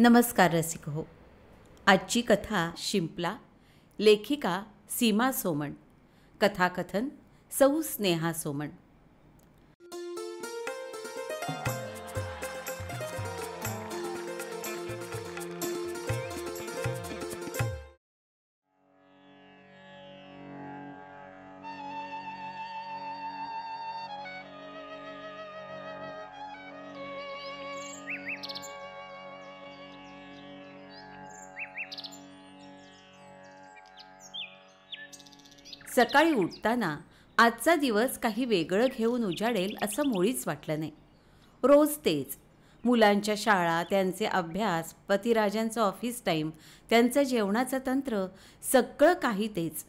नमस्कार रसिक हो. आजची कथा शिंपला. लेखिका सीमा सोमण. कथाकथन सौ स्नेहा सोमण. सकाळी उठताना आजचा दिवस काही वेगळं घेऊन उजाडेल असं मुळीच वाटलं नाही. रोज तेच, मुलांच्या शाळा, त्यांचे अभ्यास, पतिराजांचं ऑफिस टाईम, त्यांचं जेवणाचं तंत्र, सगळं काही तेच.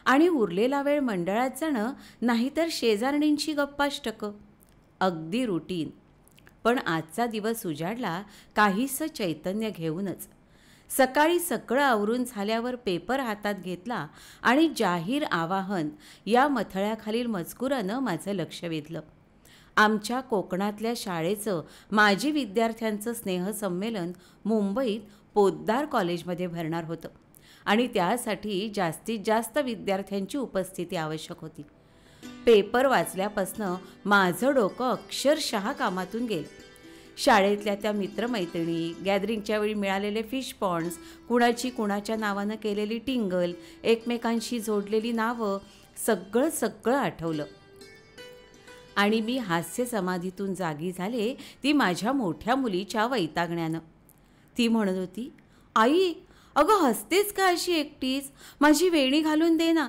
आणि उरलेला वेळ मंडळात जाणं, नाहीतर शेजारणींची गप्पाष्टकं. अगदी रुटीन. पण आजचा दिवस उजाडला काहीसं चैतन्य घेऊनच. सकाळी सगळं आवरून झाल्यावर पेपर हातात घेतला आणि जाहीर आवाहन या मथळ्याखालील मजकुरानं माझं लक्ष वेधलं. आमच्या कोकणातल्या शाळेचं माजी विद्यार्थ्यांचं स्नेहसंमेलन मुंबईत पोद्दार कॉलेजमध्ये भरणार होतं आणि त्यासाठी जास्तीत जास्त विद्यार्थ्यांची उपस्थिती आवश्यक होती. पेपर वाचल्यापासनं माझं डोकं अक्षरशः कामातून गेलं. शाळेतल्या त्या मित्रमैत्रिणी, गॅदरिंगच्या वेळी मिळालेले फिश पॉन्ड्स, कुणाच्या नावानं केलेली टिंगल, एकमेकांशी जोडलेली नावं, सगळं आठवलं. आणि मी हास्य समाधीतून जागी झाले ती माझ्या मोठ्या मुलीच्या वैतागण्यानं. ती म्हणत होती, आई अगं हसतेच का अशी एकटीच? माझी वेणी घालून दे ना.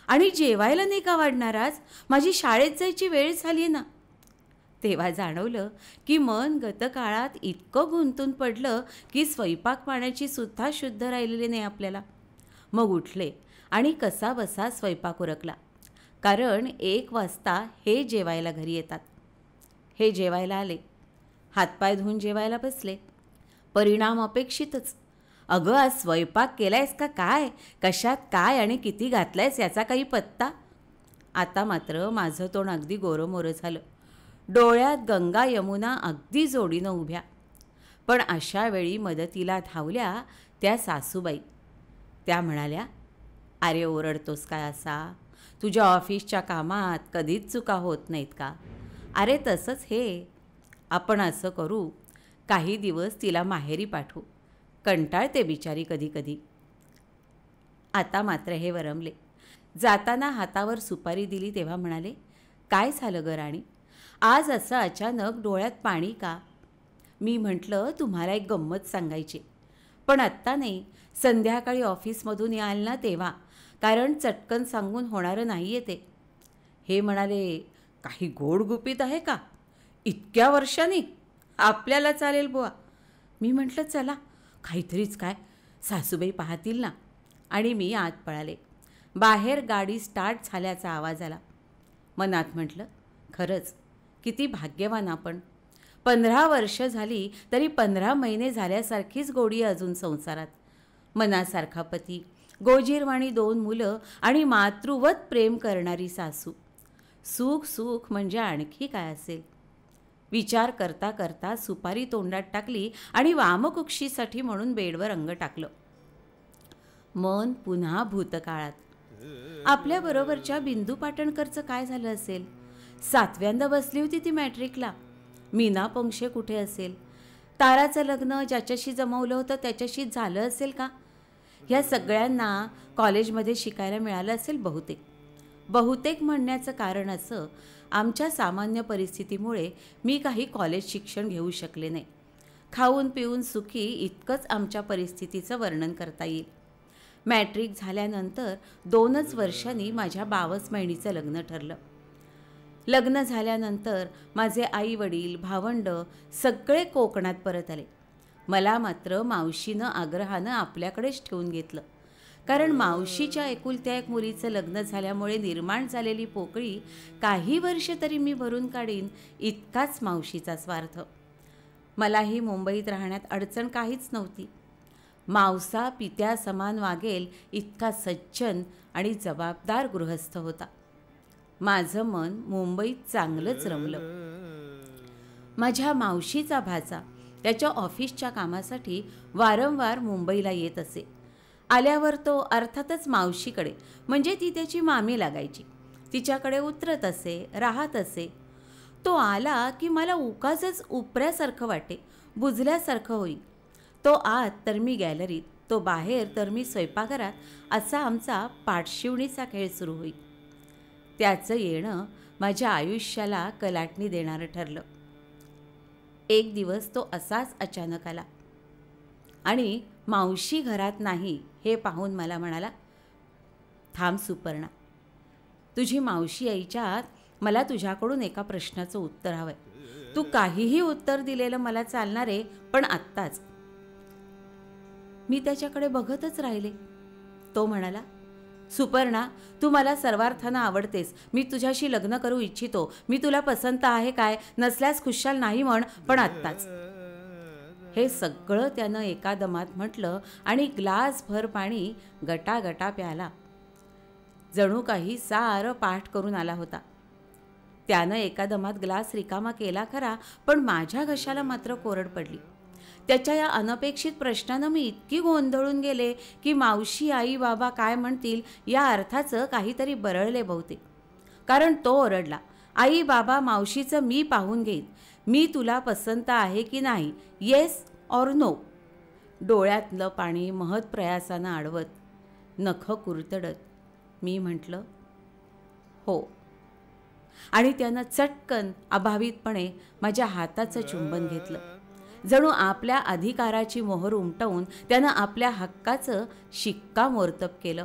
आणि जेवायला नाही का वाढणार आज? माझी शाळेत जायची वेळ झाली ना. तेव्हा जाणवलं की मन गतकाळात इतकं गुंतून पडलं की स्वयंपाक पाण्याची सुद्धा शुद्ध राहिलेली नाही आपल्याला. मग उठले आणि कसा बसा स्वयंपाक उरकला. कारण 1 वाजता हे जेवायला घरी येतात. हे जेवायला आले, हातपाय धुवून जेवायला बसले. परिणाम अपेक्षितच. अगं आज स्वयंपाक केलायस का काय? कशात काय आणि किती घातलायस याचा काही पत्ता? आता मात्र माझं तोंड अगदी गोरंमोरं झालं. डोळ्यात गंगा यमुना अगदी जोडीनं उभ्या. पण अशा वेळी मदतीला धावल्या त्या सासूबाई. त्या म्हणाल्या, अरे ओरडतोस काय असा? तुझ्या ऑफिसच्या कामात कधीच चुका होत नाहीत का? अरे तसंच हे. आपण असं करू, काही दिवस तिला माहेरी पाठवू. कंटाळते बिचारी कधी कधी. आता मात्र हे वरमले. जाताना हातावर सुपारी दिली तेव्हा म्हणाले, काय झालं ग राणी? आज असं अचानक डोळ्यात पाणी का? मी म्हटलं तुम्हाला एक गंमत सांगायची, पण आत्ता नाही, संध्याकाळी ऑफिसमधून याल ना तेव्हा, कारण चटकन सांगून होणारं नाही आहे ते. हे म्हणाले, काही गोड गुपित आहे का? इतक्या वर्षांनी? आपल्याला चालेल बुवा. मी म्हटलं चला, काहीतरीच काय, सासूबाई पाहतील ना. आणि मी आत पळाले. बाहेर गाडी स्टार्ट झाल्याचा आवाज आला. मनात म्हटलं, खरंच किती भाग्यवान आपण. 15 वर्ष झाली तरी 15 महिने झाल्यासारखीच गोडी अजून संसारात. मनासारखा पती, गोजीरवाणी 2 मुलं आणि मातृवत प्रेम करणारी सासू. सुख म्हणजे आणखी काय असेल? विचार करता करता सुपारी तोंडात टाकली आणि वामकुक्षीसाठी म्हणून बेडवर अंग टाकलं. मन पुन्हा भूतकाळात. आपल्याबरोबरच्या बिंदू पाटणकरचं काय झालं असेल? 7व्यांदा बसली होती ती मॅट्रिकला. मीना पोंक्षे कुठे असेल? ताराचं लग्न ज्याच्याशी जमवलं होतं त्याच्याशीच झालं असेल का? ह्या सगळ्यांना कॉलेजमध्ये शिकायला मिळालं असेल बहुतेक म्हणण्याचं कारण असं, आमच्या सामान्य परिस्थितीमुळे मी काही कॉलेज शिक्षण घेऊ शकले नाही. खाऊन पिऊन सुखी इतकंच आमच्या परिस्थितीचं वर्णन करता येईल. मॅट्रिक झाल्यानंतर 2च वर्षांनी माझ्या 22 महिनीचं लग्न ठरलं. लग्न झाल्यानंतर माझे आई वडील, भावंड सगळे कोकणात परत आले. मला मात्र मावशीनं आग्रहानं आपल्याकडेच ठेवून घेतलं. कारण मावशीच्या एकुलत्या एक मुलीचं लग्न झाल्यामुळे निर्माण झालेली पोकळी काही वर्ष तरी मी भरून काढीन इतकाच मावशीचा स्वार्थ. मलाही मुंबईत राहण्यात अडचण काहीच नव्हती. मावसा पित्या समान वागेल इतका सज्जन आणि जबाबदार गृहस्थ होता. माझं मन मुंबईत चांगलंच रमलं. माझ्या मावशीचा भाचा त्याच्या ऑफिसच्या कामासाठी वारंवार मुंबईला येत असे. आल्यावर तो अर्थातच मावशीकडे, म्हणजे ती त्याची मामी लागायची, तिच्याकडे उतरत असे, राहत असे. तो आला की मला उगाचच उपऱ्यासारखं वाटे, बुजल्यासारखं होई. तो आत तर मी गॅलरीत, तो बाहेर तर मी स्वयंपाकघरात, असा आमचा पाठशिवणीचा खेळ सुरू होई. त्याचं येणं माझ्या आयुष्याला कलाटणी देणारं ठरलं. एक दिवस तो असाच अचानक आला आणि मावशी घरात नाही हे पाहून मला म्हणाला, थांब सुपर्णा, तुझी मावशी यायच्या आत मला तुझ्याकडून एका प्रश्नाचं उत्तर हवंय. तू काहीही उत्तर दिलेलं मला चालणार आहे, पण आत्ताच. मी त्याच्याकडे बघतच राहिले. तो म्हणाला, सुपर्णा, तू मला सर्वार्थानं आवडतेस. मी तुझ्याशी लग्न करू इच्छितो. मी तुला पसंत आहे काय? नसल्यास खुशाल नाही म्हण, पण आत्ताच. हे सगळं त्यानं एका दमात म्हटलं आणि ग्लासभर पाणी गटागटा प्याला. जणू काही सारं पाठ करून आला होता. त्यानं एका दमात ग्लास रिकामा केला खरा, पण माझ्या घशाला मात्र कोरड पडली. त्याच्या या अनपेक्षित प्रश्नानं मी इतकी गोंधळून गेले की मावशी, आई, बाबा काय म्हणतील या अर्थाचं काहीतरी बरळले बहुतेक. कारण तो ओरडला, आई, बाबा, मावशीचं मी पाहून घेईन. मी तुला पसंत आहे की नाही, येस ऑर नो. डोळ्यातलं पाणी महत् प्रयासानं अडवत, नखं कुरतडत मी म्हटलं, हो. आणि त्यानं चटकन अभावितपणे माझ्या हाताचं चुंबन घेतलं. जणू आपल्या अधिकाराची मोहर उमटवून त्यानं आपल्या हक्काचं शिक्कामोर्तब केलं.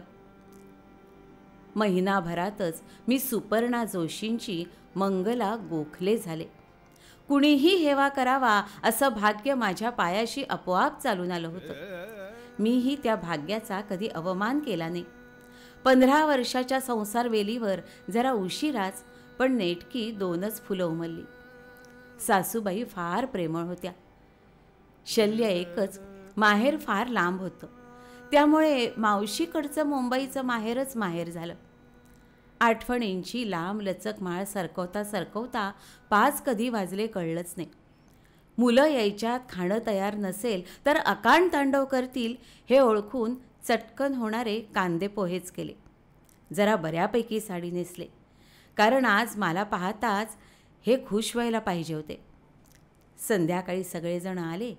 महिनाभरातच मी सुपर्णा जोशींची मंगला गोखले झाले. कुणीही हेवा करावा असं भाग्य माझ्या पायाशी आपोआप चालून आलं होतं. मीही त्या भाग्याचा कधी अवमान केला नाही. 15 वर्षाच्या संसारवेलीवर जरा उशिराच पण नेटकी 2च फुलं उमलली. सासूबाई फार प्रेमळ होत्या. शल्य एकच, माहेर फार लांब होतं. त्यामुळे मावशीकडचं मुंबईचं माहेरच माहेर झालं. आठवणींची लांब लचक माळ सरकवता सरकवता 5 कधी वाजले कळलंच नाही. मुलं यायच्यात खाणं तयार नसेल तर अकांड तांडव करतील हे ओळखून चटकन होणारे कांदे पोहेच केले. जरा बऱ्यापैकी साडी नेसले, कारण आज मला पाहताच हे खुश व्हायला पाहिजे होते. संध्याकाळी सगळेजण आले.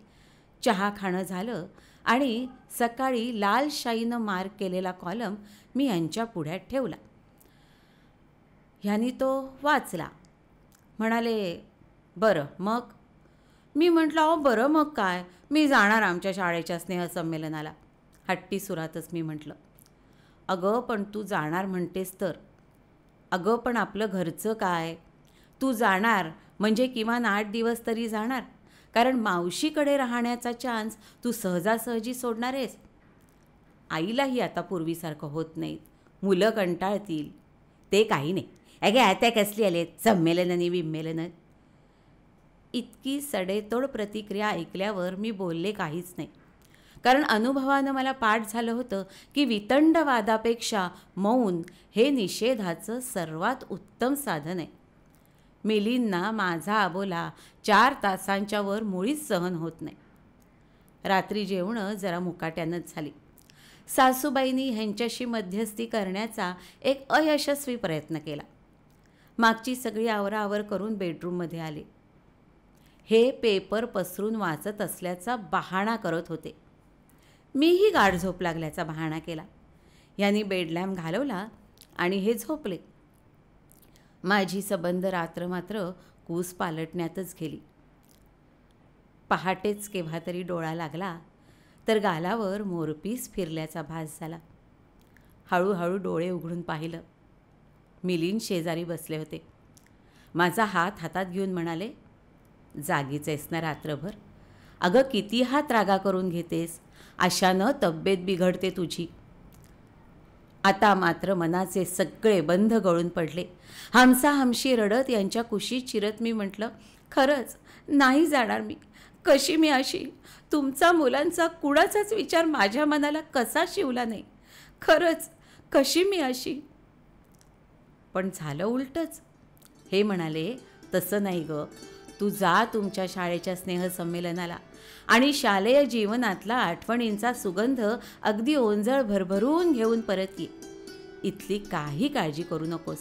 चहा खाणं झालं आणि सकाळी लाल शाईनं मार्क केलेला कॉलम मी यांच्या पुढ्यात ठेवला. ह्यांनी तो वाचला. म्हणाले, बरं मग? मी म्हटलं, अहो बरं मग काय, मी जाणार आमच्या शाळेच्या स्नेहसंमेलनाला. हट्टी सुरातच मी म्हटलं, अगं पण तू जाणार म्हणतेस तर? अगं पण आपलं घरचं काय? तू जाणार म्हणजे किमान 8 दिवस तरी जाणार, कारण मावशीकडे राहण्याचा चान्स तू सहजासहजी सोडणार आहेस. आईलाही आता पूर्वीसारखं होत नाही, मुलं कंटाळतील. ते काही नाही, अगे आता कसली आलेत संमेलनं आणि विम्मेलनं. इतकी सडेतोड प्रतिक्रिया ऐकल्यावर मी बोलले काहीच नाही, कारण अनुभवानं मला पाठ झालं होतं की वितंडवादापेक्षा मौन हे निषेधाचं सर्वात उत्तम साधन आहे. मिलींना माझा अबोला 4 तासांच्या वर मुळीच सहन होत नाही. रात्री जेवणं जरा मुकाट्यानंच झाली. सासूबाईंनी ह्यांच्याशी मध्यस्थी करण्याचा एक अयशस्वी प्रयत्न केला. मागची सगळी आवराआवर करून बेडरूममध्ये आले. हे पेपर पसरून वाचत असल्याचा बहाणा करत होते. मीही गाढ झोप लागल्याचा बहाणा केला. यांनी बेडलॅम्प घालवला आणि हे झोपले. माझी सबंध रात्र मात्र कूस पालटण्यातच गेली. पहाटेच केव्हा तरी डोळा लागला तर गालावर मोरपीस फिरल्याचा भास झाला. हळूहळू डोळे उघडून पाहिलं. मिलिंद शेजारी बसले होते. माझा हात हातात घेऊन म्हणाले, जागीच आहेस ना रात्रभर? अगं किती हात रागा करून घेतेस, अशानं तब्येत बिघडते तुझी. आता मात्र मनाचे सगळे बंध गळून पडले. हमशी रडत यांच्या कुशीत शिरत मी म्हटलं, खरंच नाही जाणार मी. कशी मी अशी? तुमचा मुलांचा कुणाचाच विचार माझ्या मनाला कसा शिवला नाही. खरंच कशी मी अशी? पण झालं उलटंच. हे म्हणाले, तसं नाही गं, तू जा तुमच्या शाळेच्या स्नेहसंमेलनाला आणि शालेय जीवनातला आठवणींचा सुगंध अगदी ओंजळ भरभरून घेऊन परत ये. इथली काही काळजी करू नकोस.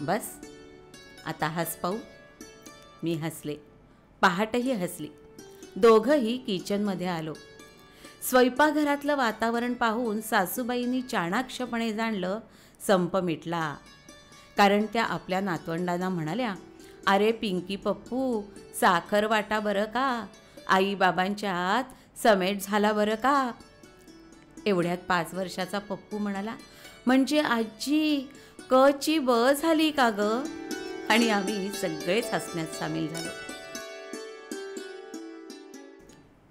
बस आता हस पाहू. मी हसले. पहाटही हसली. दोघंही किचनमध्ये आलो. स्वयंपाकघरातलं वातावरण पाहून सासूबाईंनी चाणाक्षपणे जाणलं संप मिटला. कारण त्या आपल्या नातवंडांना म्हणाल्या, अरे पिंकी पप्पू, साखर वाटा बरं का, आई बाबांच्या आत समेट झाला बरं का. एवढ्यात 5 वर्षाचा पप्पू म्हणाला, म्हणजे आजी कची ब झाली का ग. आणि आम्ही सगळेच हसण्यात सामील झालो.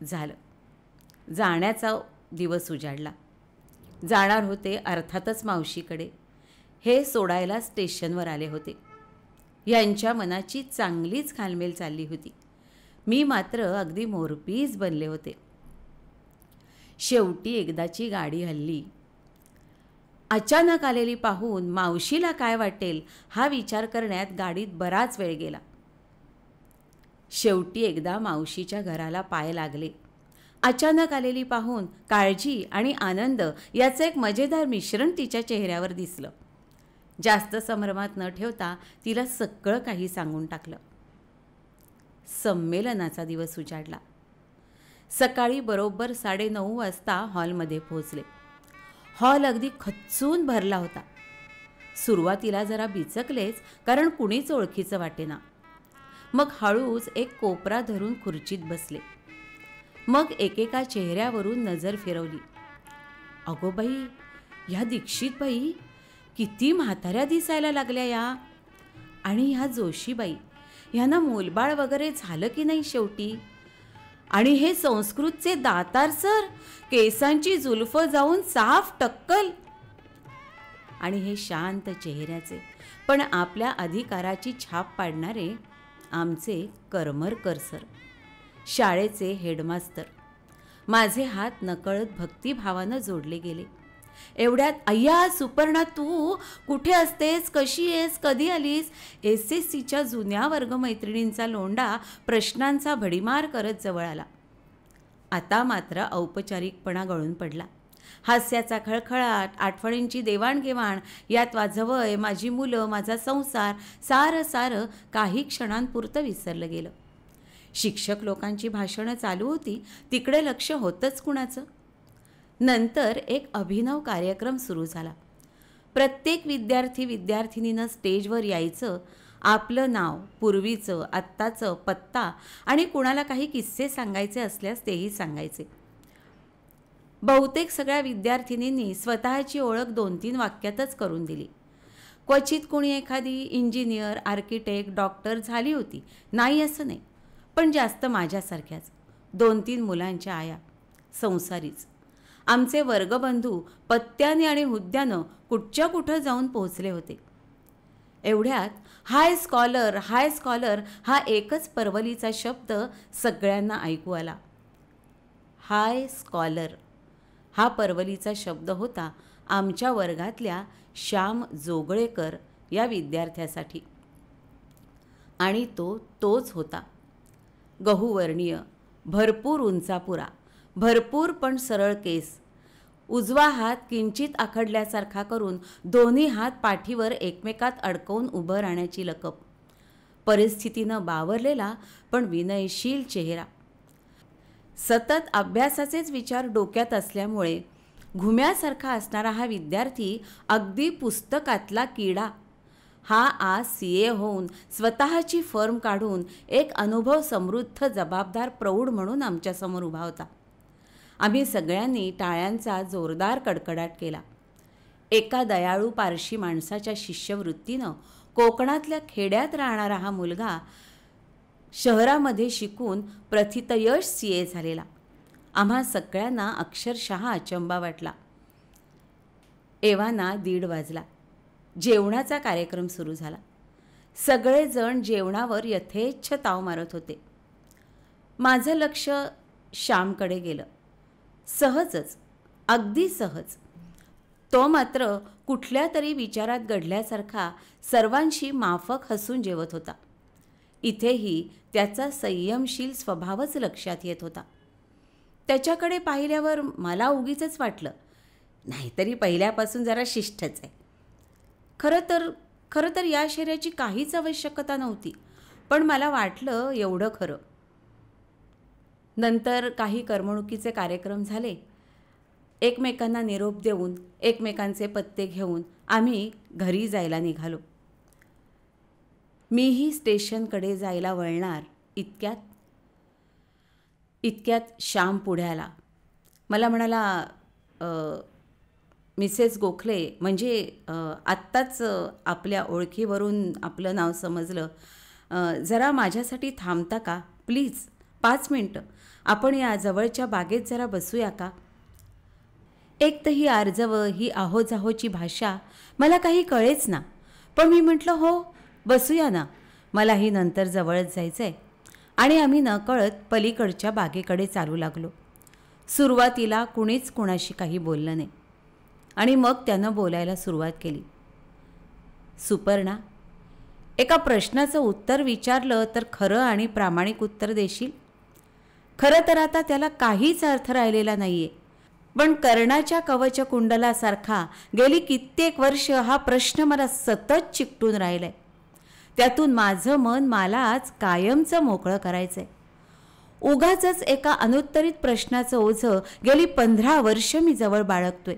झालं. जाण्याचा दिवस उजाडला. जाणार होते अर्थातच मावशीकडे. हे सोडायला स्टेशनवर आले होते. यांच्या मनाची चांगलीच घालमेल चालली होती. मी मात्र अगदी मोरपीस बनले होते. शेवटी एकदाची गाडी हलली. अचानक आलेली पाहून मावशीला काय वाटेल हा विचार करण्यात गाडीत बराच वेळ गेला. शेवटी एकदा मावशीच्या घराला पाय लागले. अचानक आलेली पाहून काळजी आणि आनंद याचं एक मजेदार मिश्रण तिच्या चेहऱ्यावर दिसलं. जास्त संभ्रमात न ठेवता तिला सगळं काही सांगून टाकलं. संमेलनाचा दिवस उजाडला. सकाळी बरोबर 9:30 वाजता हॉलमध्ये पोहोचले. हॉल अगदी खच्चून भरला होता. सुरुवातीला जरा बिचकलेच, कारण कुणीच ओळखीचं वाटेना. मग हळूच एक कोपरा धरून खुर्चीत बसले. मग एकेका चेहऱ्यावरून नजर फिरवली. अगो बाई, ह्या दीक्षितबाई किती म्हाताऱ्या दिसायला लागल्या या. आणि ह्या जोशीबाई, ह्यांना मूलबाळ वगैरे झालं की नाही शेवटी. आणि हे संस्कृतचे दातार सर, केसांची जुल्फ जाऊन साफ टक्कल. आणि हे शांत चेहऱ्याचे पण आपल्या अधिकाराची छाप पाडणारे आमचे करमरकर सर, शाळेचे हेडमास्तर. माझे हात नकळत भक्तिभावानं जोडले गेले. एवढ्यात, अय्या सुपर्णा, तू कुठे असतेस, कशी आहेस, कधी आलीस. SSCच्या जुन्या वर्गमैत्रिणींचा लोंढा प्रश्नांचा भडीमार करत जवळ आला. आता मात्र औपचारिकपणा गळून पडला. हास्याचा खळखळाट, आठवणींची देवाणघेवाण, यात माझं वय, माझी मुलं, माझा संसार, सारं काही क्षणांपुरतं विसरलं गेलं. शिक्षक लोकांची भाषणं चालू होती, तिकडे लक्ष होतंच कुणाचं. नंतर एक अभिनव कार्यक्रम सुरू झाला. प्रत्येक विद्यार्थिनीनं स्टेजवर यायचं, आपलं नाव, पूर्वीचं, आत्ताचं, पत्ता आणि कुणाला काही किस्से सांगायचे असल्यास तेही सांगायचे. बहुतेक सगळ्या विद्यार्थिनींनी स्वतःची ओळख 2-3 वाक्यातच करून दिली. क्वचित कोणी एखादी इंजिनियर, आर्किटेक्ट, डॉक्टर झाली होती, नाही असं नाही, पण जास्त माझ्यासारख्याच 2-3 मुलांच्या आया, संसारीच. आमचे वर्गबंधू पत्त्याने आणि हुद्द्यानं कुठच्या कुठं जाऊन पोहोचले होते. एवढ्यात हाय स्कॉलर हा एकच परवलीचा शब्द सगळ्यांना ऐकू आला. हाय स्कॉलर हा परवलीचा शब्द होता आमच्या वर्गातल्या श्याम जोगळेकर या विद्यार्थ्यासाठी. आणि तोच होता. गहूवर्णीय, भरपूर उंचापुरा, भरपूर पण सरळ केस, उजवा हात किंचित आखडल्यासारखा करून दोन्ही हात पाठीवर एकमेकात अडकवून उभं राहण्याची लकब, परिस्थितीनं बावरलेला पण विनयशील चेहरा. सतत अभ्यासाचेच विचार डोक्यात असल्यामुळे घुम्यासारखा असणारा हा विद्यार्थी अगदी पुस्तकातला किडा हा आज CA होऊन स्वतःची फर्म काढून एक अनुभव समृद्ध जबाबदार प्रौढ म्हणून आमच्यासमोर उभा होता. आम्ही सगळ्यांनी टाळ्यांचा जोरदार कडकडाट केला. एका दयाळू पारशी माणसाच्या शिष्यवृत्तीनं कोकणातल्या खेड्यात राहणारा हा मुलगा शहरामध्ये शिकून प्रथितयश CA झालेला. आम्हा सगळ्यांना अक्षरशः अचंबा वाटला. एव्हाना 1:30 वाजला. जेवणाचा कार्यक्रम सुरू झाला. सगळेजण जेवणावर यथेच्छ ताव मारत होते. माझं लक्ष श्यामकडे गेलं. सहजच, अगदी सहज. तो मात्र कुठल्या तरी विचारात गढल्यासारखा सर्वांशी माफक हसून जेवत होता. इथेही त्याचा संयमशील स्वभावच लक्षात येत होता. त्याच्याकडे पाहिल्यावर मला उगीचच वाटलं, नाहीतरी पहिल्यापासून जरा शिष्टच आहे. खरं तर या शर्याची काहीच आवश्यकता नव्हती, पण मला वाटलं एवढं खरं. नंतर काही करमणुकीचे कार्यक्रम झाले. एकमेकांना निरोप देऊन, एकमेकांचे पत्ते घेऊन आम्ही घरी जायला निघालो. मीही स्टेशनकडे जायला वळणार इतक्यात श्याम पुढे आला. मला म्हणाला, मिसेस गोखले, म्हणजे आत्ताच आपल्या ओळखीवरून आपलं नाव समजलं. जरा माझ्यासाठी थांबता का प्लीज? 5 मिनटं. आपण या जवळच्या बागेत जरा बसूया का? एक तर ही आर्जव, ही आहोजाहोची भाषा मला काही कळेच ना, पण मी म्हटलं हो बसूया ना, मलाही नंतर जवळच जायचं आहे. आणि आम्ही नकळत पलीकडच्या बागेकडे चालू लागलो. सुरुवातीला कुणीच कुणाशी काही बोललं नाही आणि मग त्यानं बोलायला सुरुवात केली. सुपर्णा, एका प्रश्नाचं उत्तर विचारलं तर खरं आणि प्रामाणिक उत्तर देशील? खरं तर आता त्याला काहीच अर्थ राहिलेला नाही आहे, पण कर्णाच्या कवचकुंडलासारखा गेली कित्येक वर्ष हा प्रश्न मला सतत चिकटून राहिलाय. त्यातून माझं मन मला आज कायमचं मोकळं करायचं आहे. उगाचच एका अनुत्तरित प्रश्नाचं ओझं गेली 15 वर्ष मी जवळ बाळगतोय.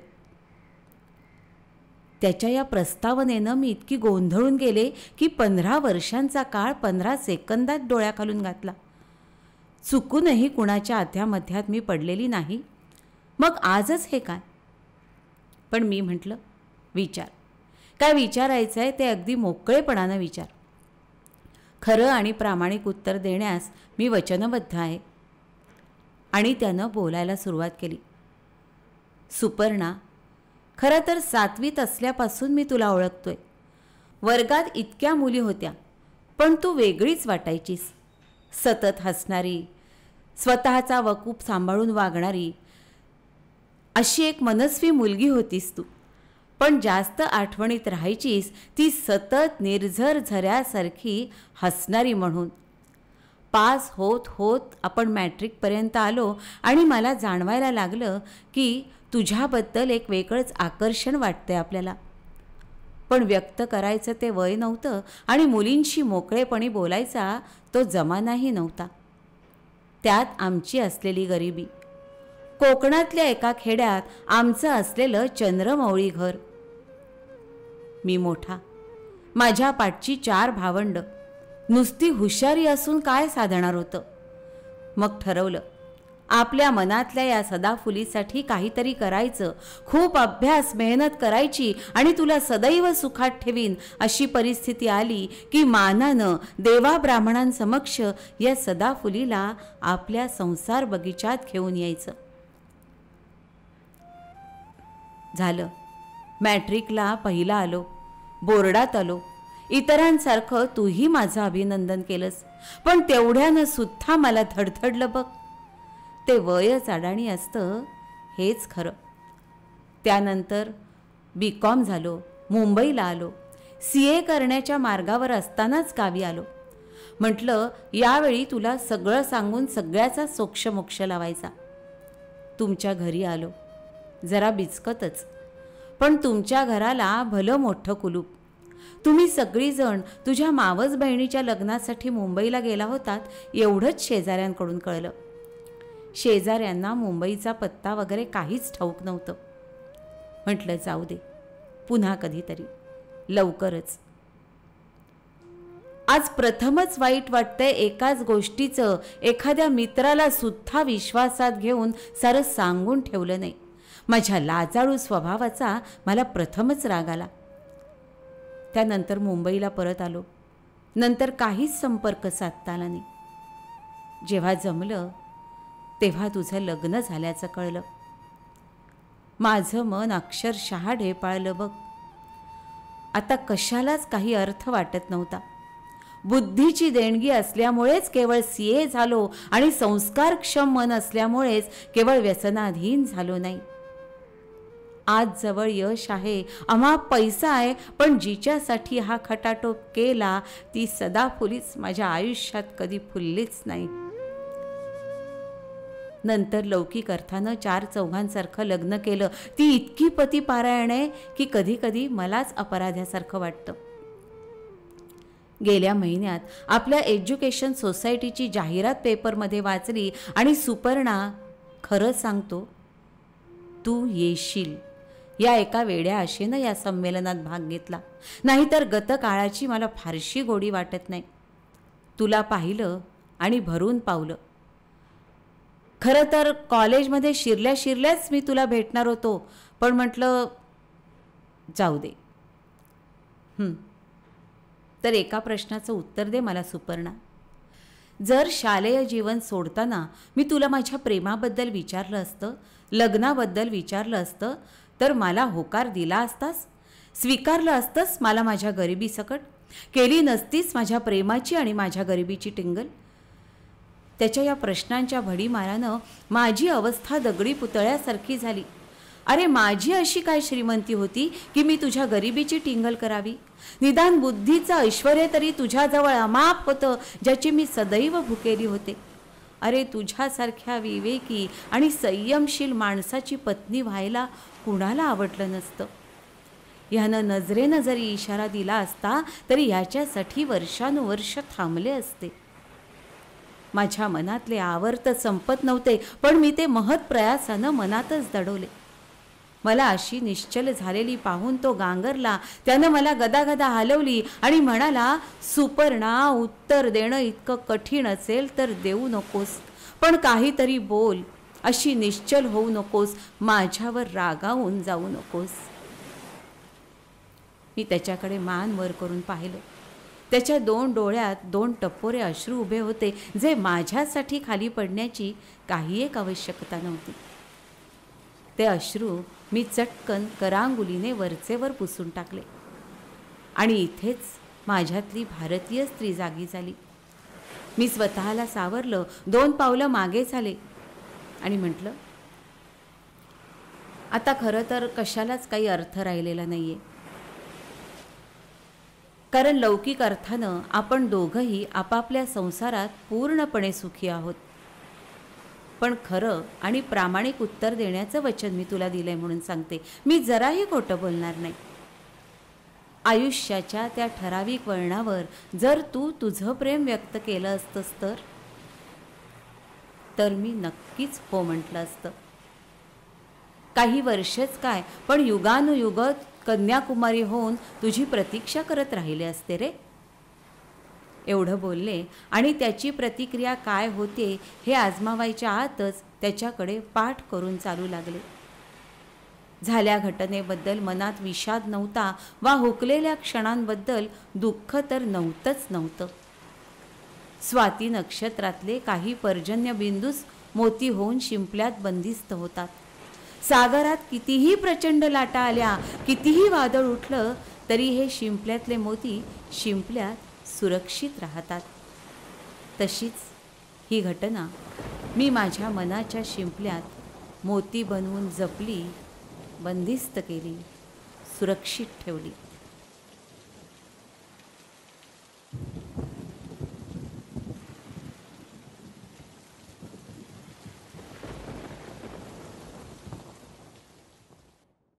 त्याच्या या प्रस्तावनेनं मी इतकी गोंधळून गेले की 15 वर्षांचा काळ 15 सेकंदात डोळ्याखालून घातला. चुकूनही कुणाच्या अध्यामध्यात मी पडलेली नाही. मग आजच हे काय? पण मी म्हटलं, विचार. काय विचारायचं आहे ते अगदी मोकळेपणानं विचार. खरं आणि प्रामाणिक उत्तर देण्यास मी वचनबद्ध आहे. आणि त्यानं बोलायला सुरुवात केली. सुपर्णा, खरं तर 7वीत असल्यापासून मी तुला ओळखतोय. वर्गात इतक्या मुली होत्या, पण तू वेगळीच वाटायचीस. सतत हसणारी, स्वतःचा वकूफ सांभाळून वागणारी अशी एक मनस्वी मुलगी होतीस तू. पण जास्त आठवणीत राहायचीस ती सतत निर्झर झऱ्यासारखी हसणारी म्हणून. पास होत होत आपण मॅट्रिकपर्यंत आलो आणि मला जाणवायला लागलं की तुझ्याबद्दल एक वेगळंच आकर्षण वाटतंय आपल्याला. पण व्यक्त करायचं ते वय नव्हतं आणि मुलींशी मोकळेपणी बोलायचा तो जमानाही नव्हता. त्यात आमची असलेली गरिबी. कोकणातल्या एका खेड्यात आमचं असलेलं चंद्रमौळी घर. मी मोठा, माझ्या पाठची 4 भावंड. नुसती हुशारी असून काय साधणार होतं? मग ठरवलं, आपल्या मनातल्या या सदाफुलीसाठी काहीतरी करायचं. खूप अभ्यास मेहनत करायची आणि तुला सदैव सुखात ठेवीन अशी परिस्थिती आली की मानानं देवा ब्राह्मणांसमक्ष या सदाफुलीला आपल्या संसार बगीचात घेऊन यायचं. झालं. मॅट्रिकला पहिला आलो, बोर्डात आलो. इतरांसारखं तूही माझं अभिनंदन केलंस, पण तेवढ्यानं सुद्धा मला धडधडलं बघ. ते वयच अडाणी असतं हेच खरं. त्यानंतर BCom झालो, मुंबईला आलो. CA करण्याच्या मार्गावर असतानाच गावी आलो. म्हटलं यावेळी तुला सगळं सांगून सगळ्याचा सोक्षमोक्ष लावायचा. तुमच्या घरी आलो. जरा बिचकतच, पण तुमच्या घराला भलं मोठं कुलूप. तुम्ही सगळीजण तुझ्या मावस बहिणीच्या लग्नासाठी मुंबईला गेला होतात एवढंच शेजाऱ्यांकडून कळलं. शेजाऱ्यांना मुंबईचा पत्ता वगैरे काहीच ठाऊक नव्हतं. म्हटलं जाऊ दे, पुन्हा कधीतरी, लवकरच. आज प्रथमच वाईट वाटतंय एकाच गोष्टीचं एखाद्या मित्राला सुद्धा विश्वासात घेऊन सारं सांगून ठेवलं नाही. माझ्या लाजाळू स्वभावाचा मला प्रथमच राग आला. त्यानंतर मुंबईला परत आलो. नंतर काहीच संपर्क साधता आला नाही. जेव्हा जमलं तेव्हा तुझं लग्न झाल्याचं कळलं. माझं मन अक्षरशः ढेपाळलं बघ. आता कशालाच काही अर्थ वाटत नव्हता. बुद्धीची देणगी असल्यामुळेच केवळ CA झालो आणि संस्कारक्षम मन असल्यामुळेच केवळ व्यसनाधीन झालो नाही. आज जवळ यश आहे, अमाप पैसा आहे, पण जिच्यासाठी हा खटाटोप केला ती सदाफुलीच माझ्या आयुष्यात कधी फुललीच नाही. नंतर लौकिक अर्थानं 4-4 लग्न केलं. ती इतकी पतिपारायण आहे की कधी कधी मलाच अपराध्यासारखं वाटतं. गेल्या महिन्यात आपल्या एज्युकेशन सोसायटीची जाहिरात पेपरमध्ये वाचली आणि सुपर्णा, खरं सांगतो तू येशील या एका वेड्या आशेनं या संमेलनात भाग घेतला. नाहीतर गतकाळाची मला फारशी गोडी वाटत नाही. तुला पाहिलं आणि भरून पावलं. खरं तर कॉलेजमध्ये शिरल्याच मी तुला भेटणार होतो, पण म्हटलं जाऊ दे. तर एका प्रश्नाचं उत्तर दे मला सुपर्णा. जर शालेय जीवन सोडताना मी तुला माझ्या प्रेमाबद्दल विचारलं असतं, लग्नाबद्दल विचारलं असतं, तर मला होकार दिला असतास? स्वीकारलं असतंस मला माझ्या गरिबीसकट? केली नसतीस माझ्या प्रेमाची आणि माझ्या गरिबीची टिंगल? त्याच्या या प्रश्नांच्या भडीमारानं माझी अवस्था दगडी पुतळ्यासारखी झाली. अरे माझी अशी काय श्रीमंती होती की मी तुझ्या गरिबीची टिंगल करावी? निदान बुद्धीचं ऐश्वर्य तरी तुझ्याजवळ अमाप होतं, ज्याची मी सदैव भुकेली होते. अरे तुझ्यासारख्या विवेकी आणि संयमशील माणसाची पत्नी व्हायला कुणाला आवडलं नसतं? ह्यानं नजरेनं जरी इशारा दिला असता तरी ह्याच्यासाठी वर्षानुवर्ष थांबले असते. माझ्या मनातले आवर्त संपत नव्हते, पण मी ते महत् प्रयासानं मनातच दडवले. मला अशी निश्चल झालेली पाहून तो गांगरला. त्यानं मला गदागदा हलवली आणि म्हणाला, सुपर्णा, उत्तर देणं इतकं कठीण असेल तर देऊ नकोस, पण काहीतरी बोल. अशी निश्चल होऊ नकोस, माझ्यावर रागावून जाऊ नकोस. मी त्याच्याकडे मान वर करून पाहिलं. त्याच्या 2 डोळ्यात 2 टपोरे अश्रू उभे होते, जे माझ्यासाठी खाली पडण्याची काही एक आवश्यकता नव्हती. ते अश्रू मी चटकन करांगुलीने वरचेवर पुसून टाकले आणि इथेच माझ्यातली भारतीय स्त्री जागी झाली. मी स्वतःला सावरलं, 2 पावलं मागे झाले आणि म्हटलं, आता खरं तर कशालाच काही अर्थ राहिलेला नाहीये. कारण लौकिक अर्थानं आपण दोघंही आपापल्या संसारात पूर्णपणे सुखी आहोत. पण खरं आणि प्रामाणिक उत्तर देण्याचं वचन मी तुला दिलंय म्हणून सांगते. मी जराही खोटं बोलणार नाही. आयुष्याच्या त्या ठराविक वळणावर जर तू तुझं प्रेम व्यक्त केलं असतंस तर मी नक्कीच हो म्हटलं असतं. काही वर्षच काय, पण युगानुयुग कन्याकुमारी होऊन तुझी प्रतीक्षा करत राहिले असते रे. एवढं बोलले आणि त्याची प्रतिक्रिया काय होते हे आजमावायच्या आतच त्याच्याकडे पाठ करून चालू लागले. झाल्या घटनेबद्दल मनात विषाद नव्हता वा हुकलेल्या क्षणांबद्दल दुःख तर नव्हतं. स्वाती नक्षत्रातले काही पर्जन्य बिंदूस मोती होऊन शिंपल्यात बंदिस्त होतात. सागरात कितीही प्रचंड लाटा आल्या, कितीही वादळ उठलं, तरी हे शिंपल्यातले मोती शिंपल्यात सुरक्षित राहतात. तशीच ही घटना मी माझ्या मनाच्या शिंपल्यात मोती बनवून जपली, बंदिस्त केली, सुरक्षित ठेवली.